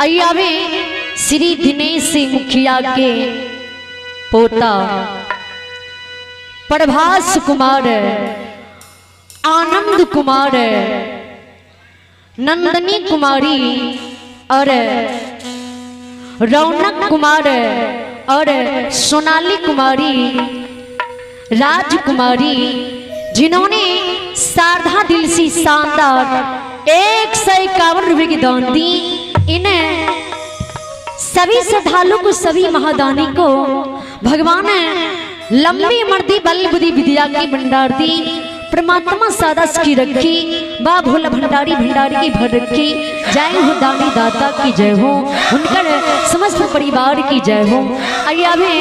अय्यावे श्री दिनेश मुखिया के पोता प्रभास कुमार, आनंद कुमार, नंदनी कुमारी और रौनक कुमार और सोनाली कुमारी, राजकुमारी, जिन्होंने शारदा दिल से शानदार 151 रुपए की दान दी। इन्हें सभी श्रद्धालु को, सभी महादानी को भगवान लंबी मर्दी बल बुद्धि विद्या की भंडार दी। परमात्मा सादस की रखी, बा भोला भंडारी भंडारी की भर रखी। जय हो दानी दाता की जय हो, उनकर समस्त परिवार की जय हो। अय्यावे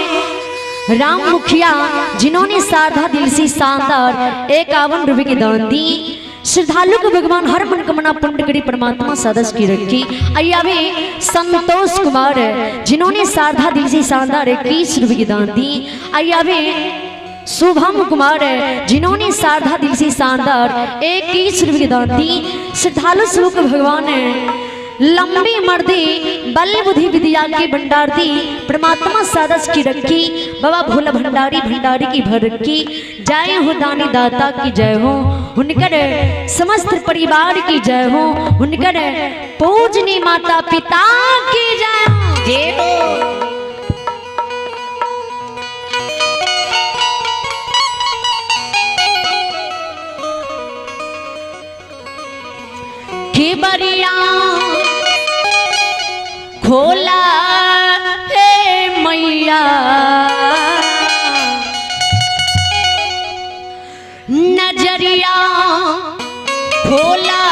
राम मुखिया, जिन्होंने शारदा दिल से शानदार 51 रुपए की दान दी। श्रद्धालु को भगवान हर मनोकामना पूर्ण करी, परमात्मा सदस्य की रखी। अय्यावे संतोष कुमार, जिन्होंने शारदा दिल से शानदार 21 रुपए की दान दी। अय्यावे शुभम कुमार, जिन्होंने शारदा दिल से शानदार 21 रुपए की दान दी। श्रद्धालु स्वरूप भगवान लंबी मर्दी बल बुद्धि विद्या की भंडार दी। परमात्मा सादस की रखी, बाबा भोला भंडारी भंडारी की भर रखी। जय हो दानी दाता की जय हो, उनकर समस्त परिवार की जय हो, उनकर पूजनी माता पिता की जय हो। जय हो। के बरिया खोला हे मैया, नजरिया खोला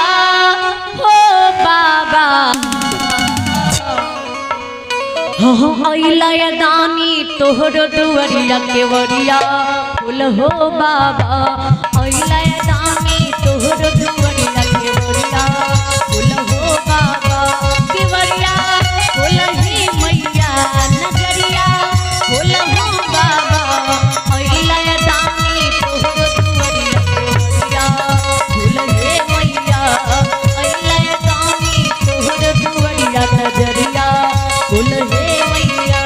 हो बाबा। अइला दानी तोहर दुआरिया के वरिया खोल हो बाबा। अइला दानी तोहर दुआरिया के वरिया खोल हो बाबा। के वरिया खोल ही मैया, नजरिया खोल हो बाबा। अइला दानी तोहर दुआरिया के वरिया खोल हे मैया। अइला दानी तोहर दुआरिया नजरिया खोल हे मैया।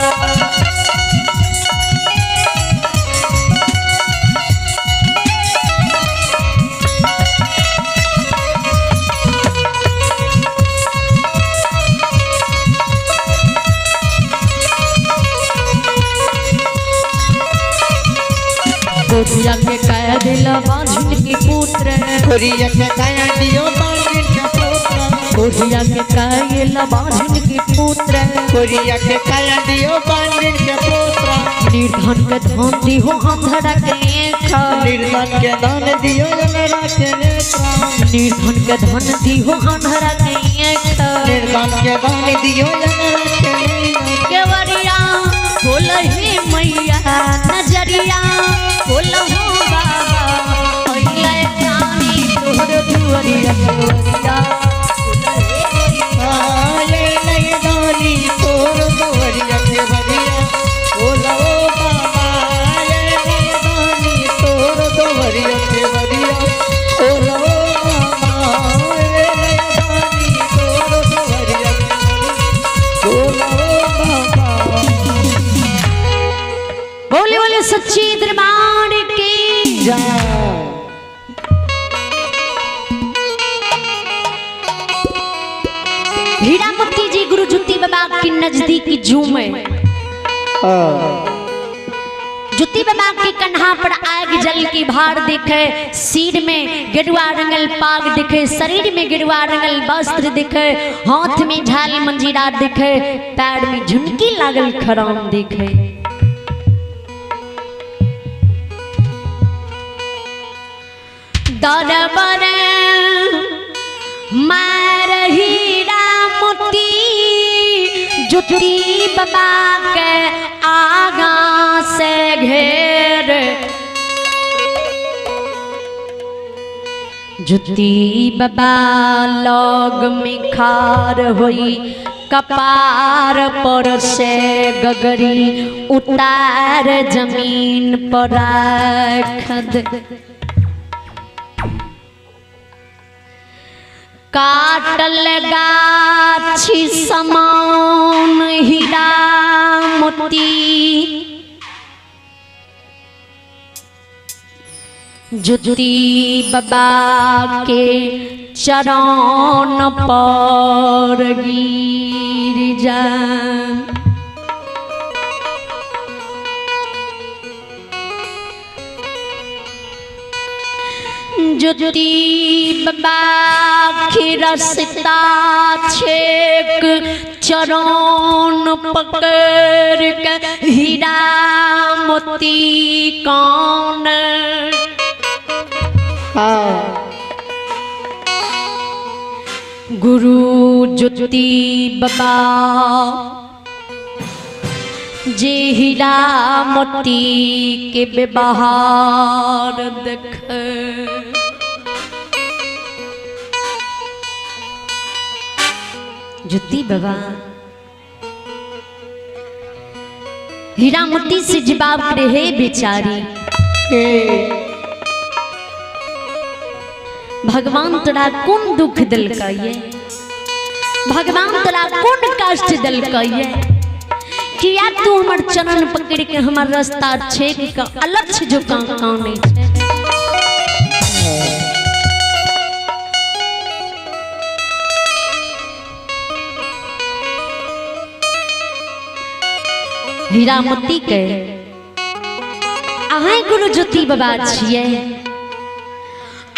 कोरिया के काया दिला बांझिन के पुत्र, कोरिया के काया दियो बांझिन के पुत्र। कोरिया के काया बांझिन के पुत्र, कोरिया के काया दियो बांझिन के पुत्र। निर्धन के धन दियो अंधरा के लेखा, निर्धन के धन दियो अंधरा के लेखा। निर्धन के धन दियो अंधरा के लेखा, निर्धन के धन दियो अंधरा के लेखा। केवरिया खोल हे मैया, नजरिया खोल हो बाबा। अइला दानी तोहर दुआरिया के वरिया खोल हे मैया। अइला दानी तोहर दुआरिया के वरिया खोल हो बाबा। अइला दानी तोहर दुआरिया के वरिया खोल हो बाबा। अइला दानी तोहर दुआरिया के वरिया खोल हो बाबा। बोले बोले सच्ची दरबार की जय। हीरामती जी गुरु जुत्ती बाबा की नजदीकी जूम में जुत्ती बाबा के कन्हा पर आग जल की भार दिखे, सिर में गेरुआ रंगल पाग दिखे, शरीर में गेरुआ रंगल वस्त्र दिखे, हाथ में झाल मंजीरा दिखे, पैर में झुनकी लागल खराम दिखे। दरबार मार हीरामती जुत्ती बाबा के आगा से घेर। जुत्ती बाबा लग में खार होई, कपार पर से गगरी उतार जमीन पर रख दे। काटल गाछ साक्षी समान हीरा मोती ज्योति बाबा के चरण पर गिर जा ज्योति बाबा के रास्ता छेक चरण पकड़ के हीरा मोती कौन गुरु ज्योति बाबा जे हीरा मोती के व्यवहार देख ज्योति बाबा हीरा मोती से जवाब रहे बेचारी भगवान तोरा कौन दुख दिलकइए भगवान तोरा कौन कष्ट दिलकइए किया तू हमर चरण पकड़ के हमर रास्ता छेक के अलक्ष्य जो काने छे हीरा मोती के अहाँ गुरु ज्योति बाबा छिए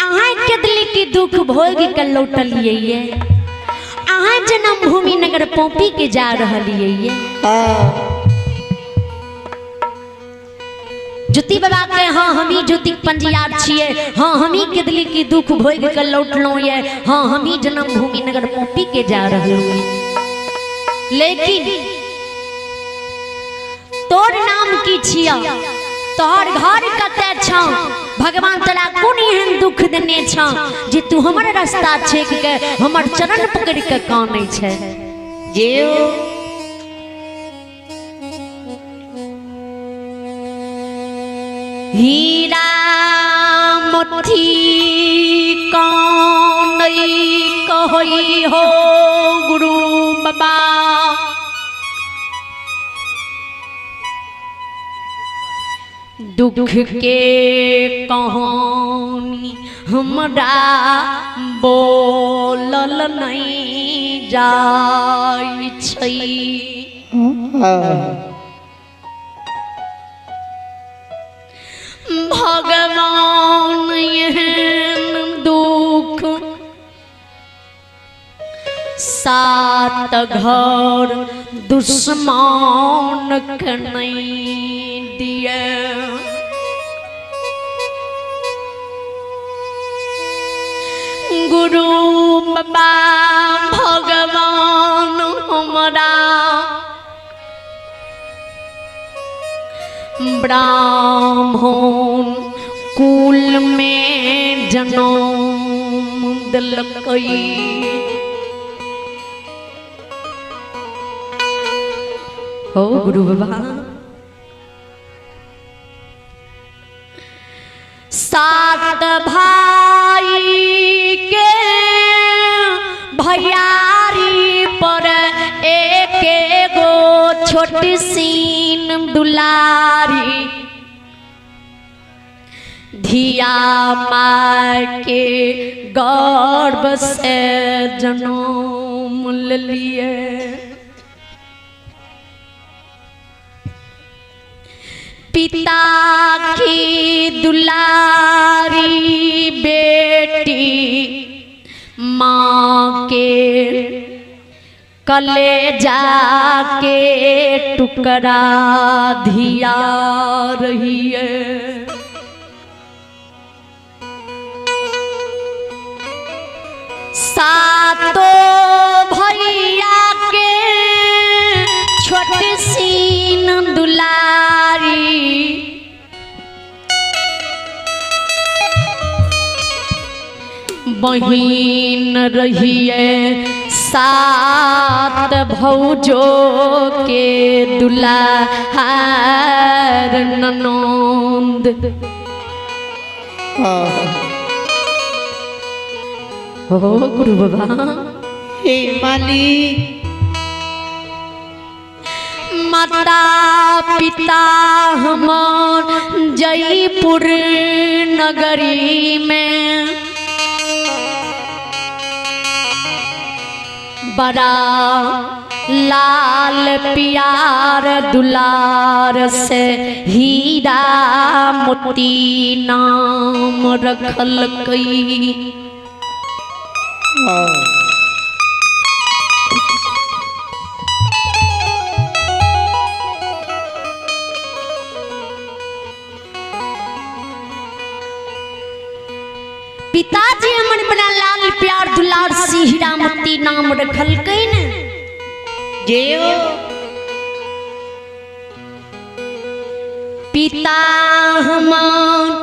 अहाँ के दिल के दुख भोग के लौटलिए अहाँ जन्म भूमि नगर पोपी के जा रहलिए ज्योति बाबा के हाँ हमी ज्योति पंजियार छिए हाँ हमी के दिल के दुख भोग के लौटलो ये हाँ हमी जन्म भूमि नगर पोपी के जा रहलिए लेकिन तोर नाम की छिया तोहर घर कते छौ भगवान तोरा कोन एहन दुख देने छौ जे तू हमर रास्ता छेक के हमर चरण पकड़ के कानै छै जेओ हीरा मोती कानै कहई हो गुरु बाबा दुख के कहानी हमरा बोलल नहीं जाय छै भगवान एहन दुख सात घर दुश्मन के नहीं दिए गुरु बाबा भगवान हमरा ब्राह्मण कुल में जन्म दिलकई हो गुरु बाबा सात भाई के भैयारी पर एक एगो छोटी सीन दुलारी धिया मार के गर्भ से जन्म लिए पिता की दुलारी बेटी माँ के कलेजा के टुकड़ा धिया रही है सातों भैया के छोटी सीन दुलारी बहिन रहिए सात भौजो के दुलार ननोंद हो गुरु बाबा हे मालिक माता पिता हमार जयपुर नगरी में बड़ा लाल प्यार दुलार से हीरा मोती नाम रखल कई। पिताजी हमन बना लाल प्यार दुलार से हीरा मोती नाम रखल कई न जेओ पिता हमार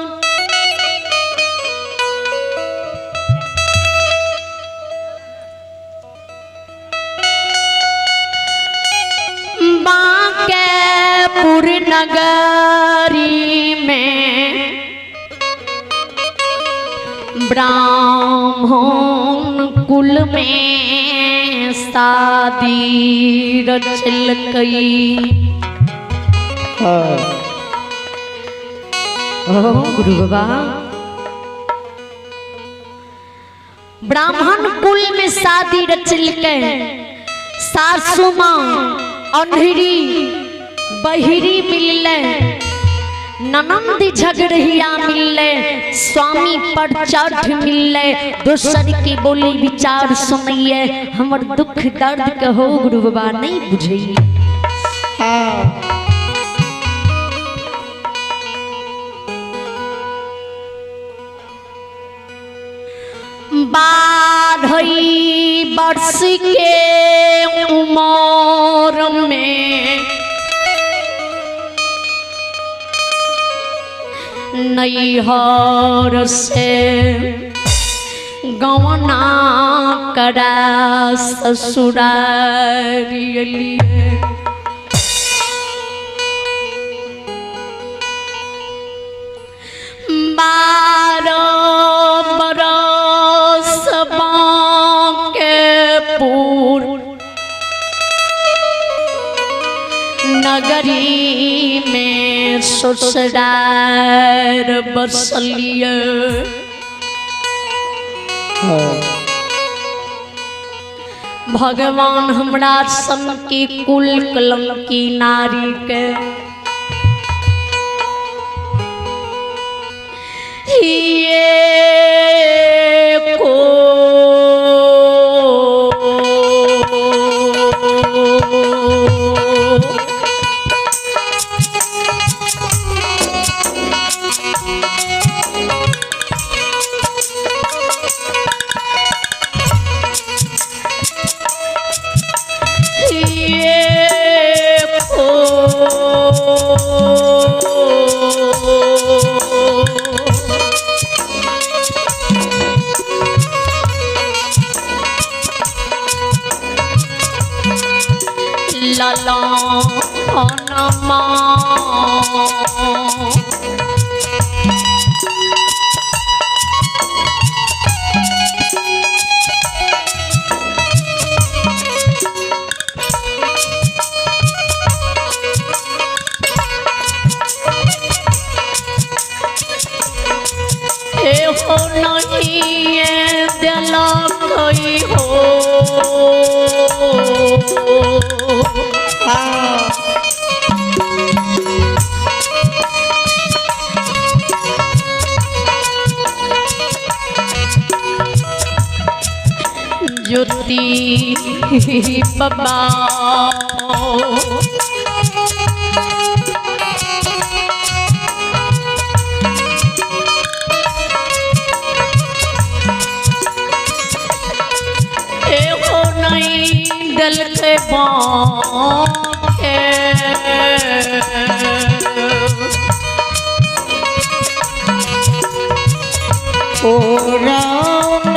बांकेपुर नगरी में ब्राह्मण कुल में शादी रचल कई। गुरु बाबा ब्राह्मण कुल में शादी रचल के सासू माँ अंधेरी बहिरी मिलले ननंद झगड़िया मिलले स्वामी पर चढ़ मिलले दोसर की बोली विचार सुनिए हमर दुख दर्द कहो गुरु बाबा नहीं बुझे। बाढ़ई वर्ष के उमर में नैहर से गवना करा ससुराल लिए बारह बरस बांकेपुर नगरी में ससुराल बसलिए। भगवान हमरा सन की कुल कलंकी नारी के ये को लाला नमा ए हो नहीं दिला कोई हो ज्योति बाबा एहो नहीं दिल के बाके ओ राम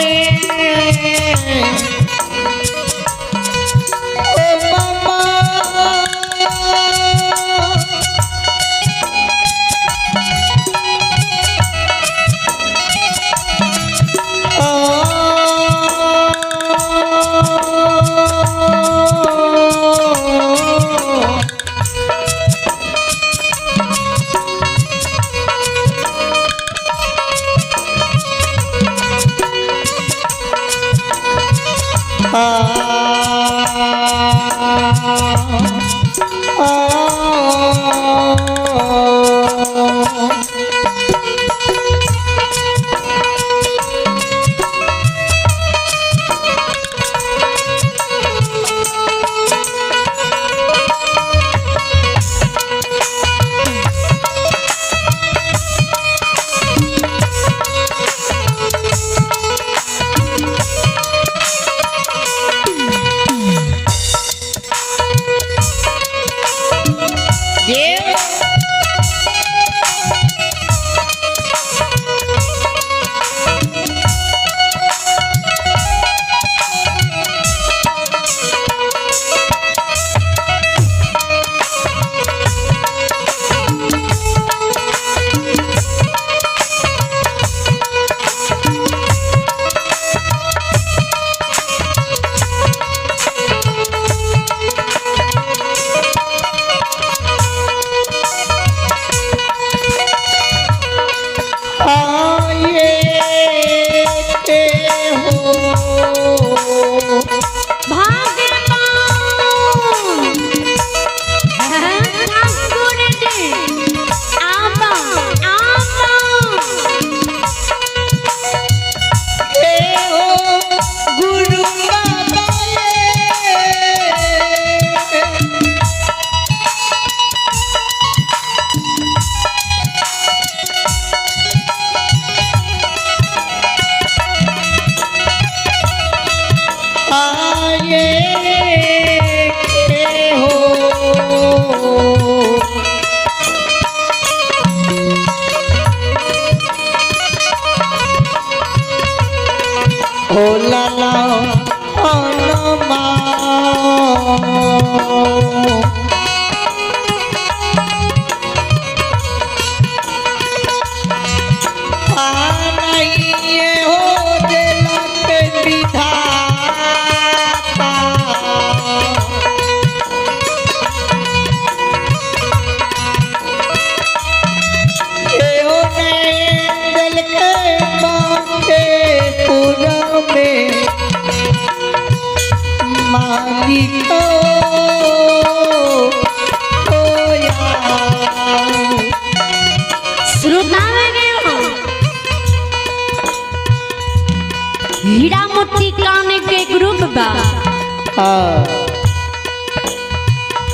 हीरा मोती कान के ग्रुप बा।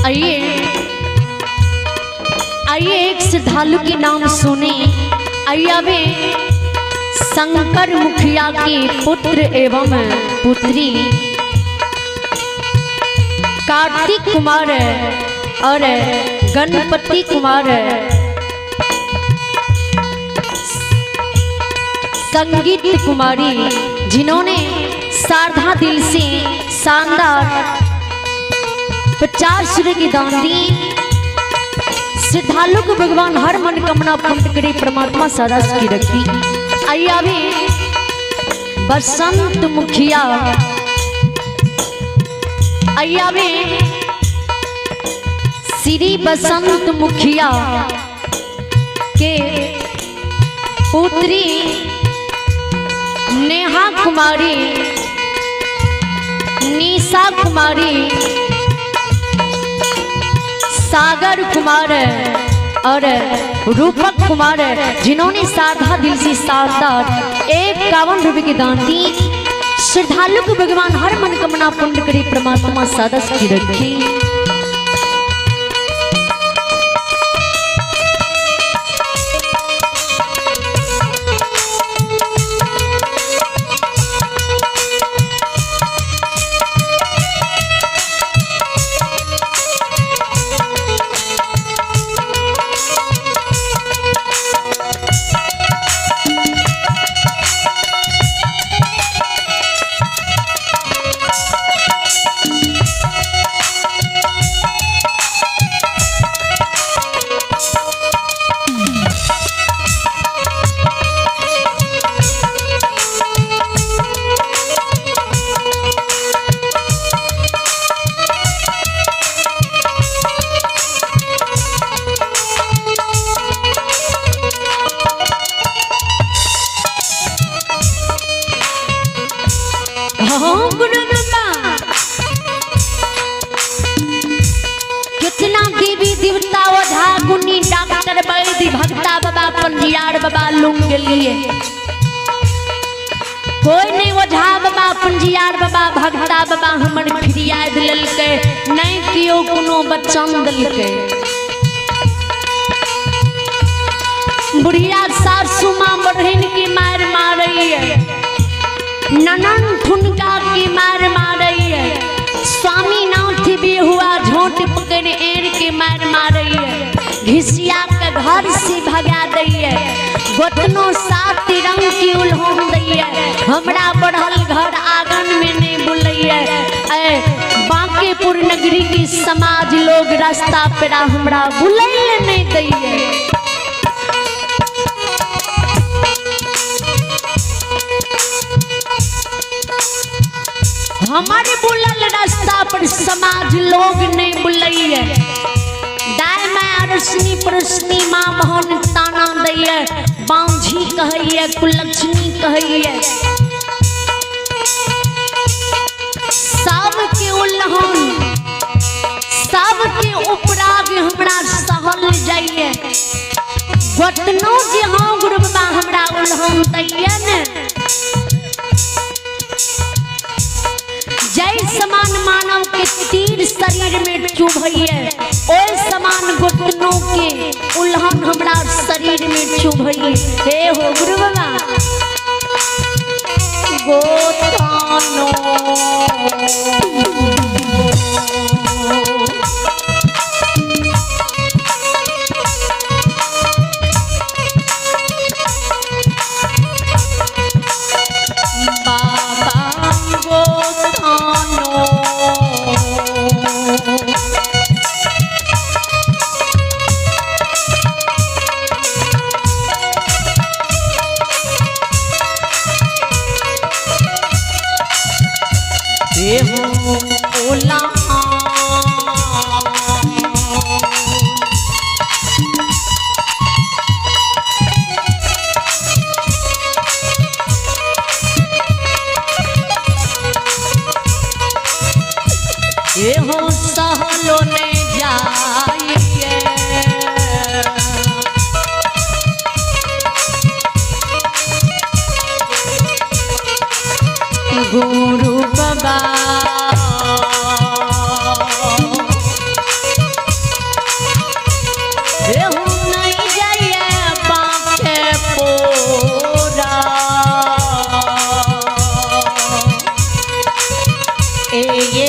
आइए आइए एक श्रद्धालु के नाम सुने। आइए अबे शंकर मुखिया के पुत्र एवं पुत्री कार्तिक कुमार और गणपति कुमार संगीत कुमारी, जिन्होंने शारदा दिल से शानदार 50 रुपये की दान दी। श्रद्धालु को भगवान हर मनोकामना पूर्ण करे, परमात्मा सदा सुखी रखी। आइए अभी बसंत मुखिया, आइए अभी श्री बसंत मुखिया के पुत्री नेहा कुमारी, निशा कुमारी, सागर कुमार और रूपक कुमार, जिन्होंने शारदा दिल से शानदार 51 रुपये की दान दी। श्रद्धालु को भगवान हर मनोकामना पूर्ण करे, परमात्मा सदा सुखी रखे। पुंजियार बाबा लुंग के लिए कोई नहीं ओझा बाबा पुंजियार बाबा भगता बाबा हमर फिरियाद ललके नहीं कियो कोनो बचन दलके बुढ़िया सासू माँ बहन की मार मारई है ननन ठुनका की मार मारई है स्वामी नाथ भी हुआ झोंट पकड़ एर के मार मारई है घिसिया के घर से भगा दई है गोतनो सात रंग की उल्होन दई है हमरा बढ़ल घर आंगन में नहीं बुलई है बांकेपुर नगरी की समाज लोग रास्ता पेरा हमरा बुलई नहीं दई है हमारे बुलल रास्ता पर समाज लोग नहीं बुलई है दाय माँ अरसनी परसनी माँ बहन ताना दैय बांझी कहैया कुलक्ष्मी कहैया सबके उल्लंघन सबके उपराग हमरा सहल जाइए गोतनो जे हाँ गुरुबा हमरा उल्लंघन दैय ने जय समान मानव के तीर शरीर में चुभैया ओए समान गोतनों के उल्हन हमरा शरीर में चुभैया हे हो गुरु बाबा गोतनो हो सहलो ने जाइए गुरु बाबा नहीं जाइए बांकेपुरा ये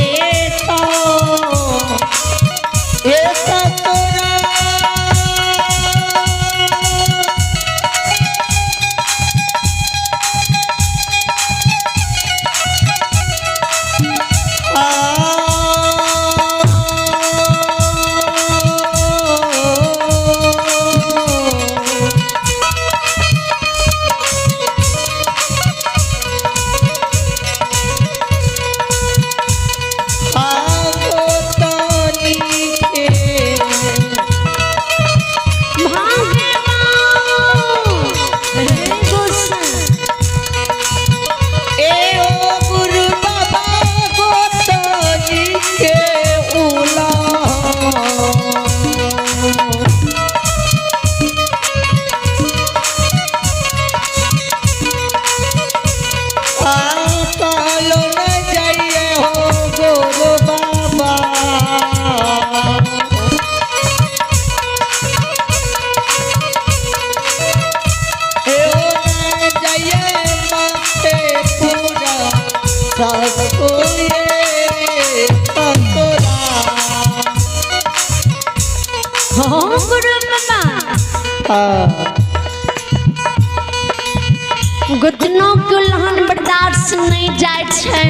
गुदनों के उल्लंघन बर्दाश्त नहीं जाए छे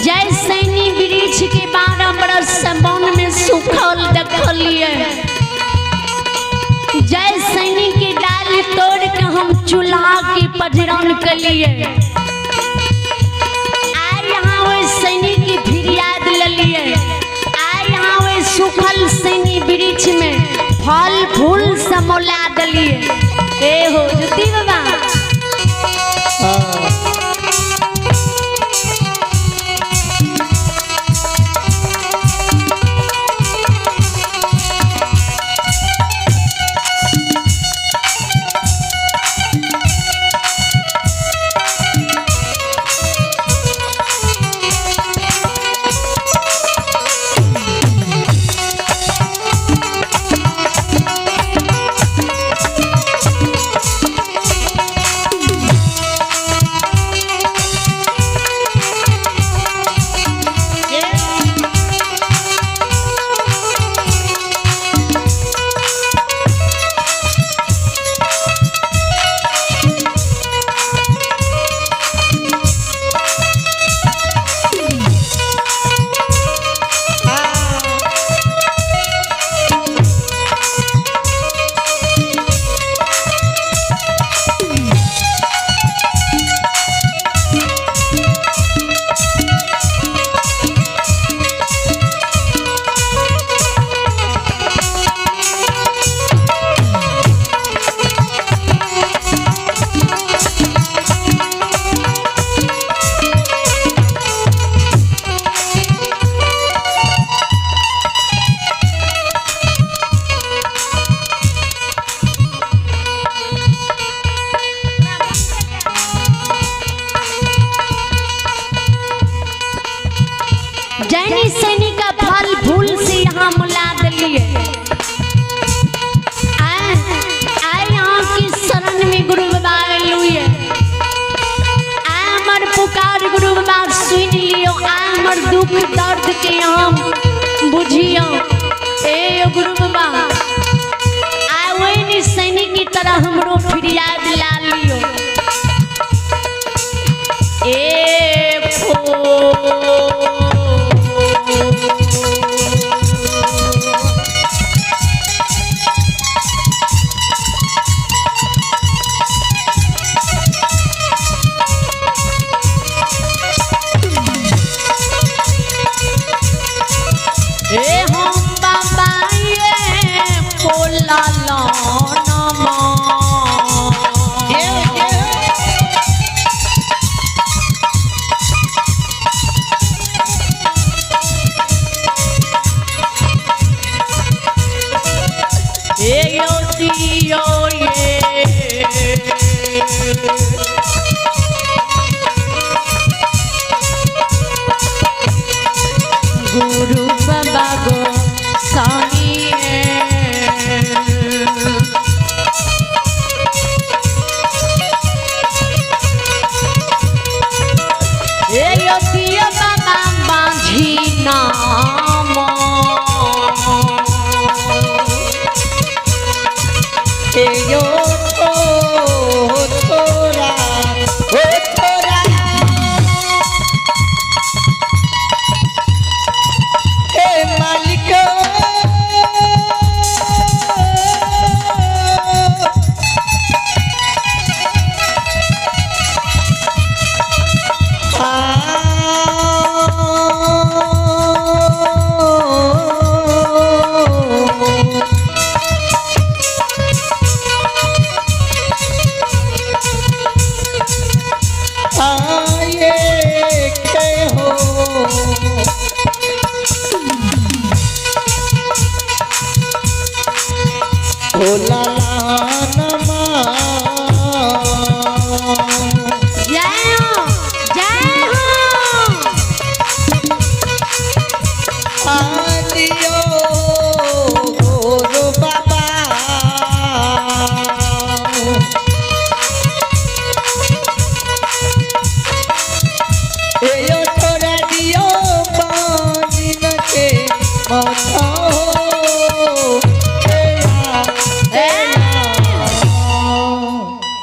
जय सैनी वृक्ष के 12 बरस से वन में सूखल देखलिए जय सैनी के डाल तोड़ के हम चूल्हा की पजरन कलिए यहाँ वो सैनी की फिरियाद ललिए यहाँ वो सूखल सैनी वृक्ष में फल फूल समोला दलिए ए हो जुती बाबा जैनी सैनी का फल फूल से यहाँ मुला दिलिए। आए यहाँ की शरण में गुरु बाबा लुए, आमर पुकार गुरु बाबा सुन लियो, आमर दुख दर्द के हम बुझियो। ए गुरु बाबा आवे नि सैनिक की तरह हमरो फिरियाद ला लियो।